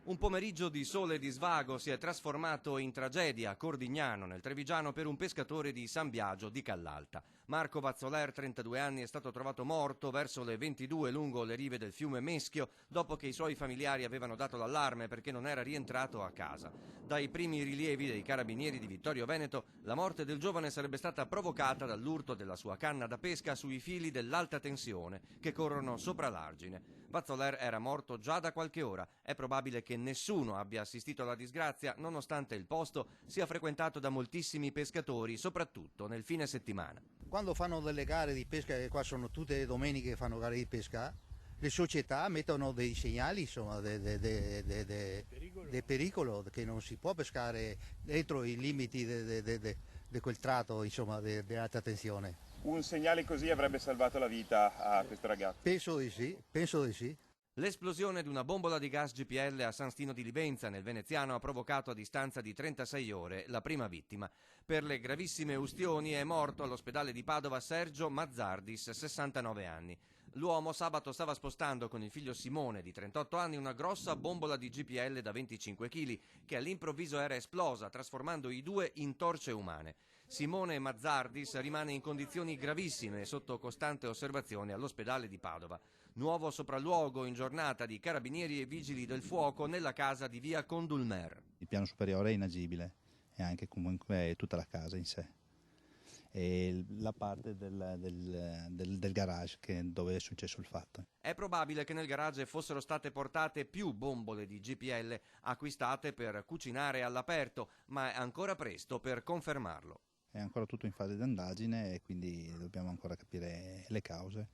Un pomeriggio di sole e di svago si è trasformato in tragedia a Cordignano, nel Trevigiano, per un pescatore di San Biagio di Callalta. Marco Vazzoler, 32 anni, è stato trovato morto verso le 22 lungo le rive del fiume Meschio, dopo che i suoi familiari avevano dato l'allarme perché non era rientrato a casa. Dai primi rilievi dei carabinieri di Vittorio Veneto, la morte del giovane sarebbe stata provocata dall'urto della sua canna da pesca sui fili dell'alta tensione che corrono sopra l'argine. Vazzoler era morto già da qualche ora. È probabile che nessuno abbia assistito alla disgrazia, nonostante il posto sia frequentato da moltissimi pescatori, soprattutto nel fine settimana. Quando fanno delle gare di pesca, che qua sono tutte le domeniche che fanno gare di pesca, le società mettono dei segnali, insomma, di pericolo, che non si può pescare dentro i limiti di quel tratto, insomma, di alta tensione. Un segnale così avrebbe salvato la vita a questo ragazzo? Penso di sì, penso di sì. L'esplosione di una bombola di gas GPL a San Stino di Livenza, nel Veneziano, ha provocato a distanza di 36 ore la prima vittima. Per le gravissime ustioni è morto all'ospedale di Padova Sergio Mazzardis, 69 anni. L'uomo sabato stava spostando con il figlio Simone, di 38 anni, una grossa bombola di GPL da 25 kg, che all'improvviso era esplosa, trasformando i due in torce umane. Simone Mazzardis rimane in condizioni gravissime, sotto costante osservazione all'ospedale di Padova. Nuovo sopralluogo in giornata di carabinieri e vigili del fuoco nella casa di via Condulmer. Il piano superiore è inagibile e anche comunque tutta la casa in sé. E la parte del garage dove è successo il fatto. È probabile che nel garage fossero state portate più bombole di GPL acquistate per cucinare all'aperto, ma è ancora presto per confermarlo. È ancora tutto in fase di indagine e quindi dobbiamo ancora capire le cause.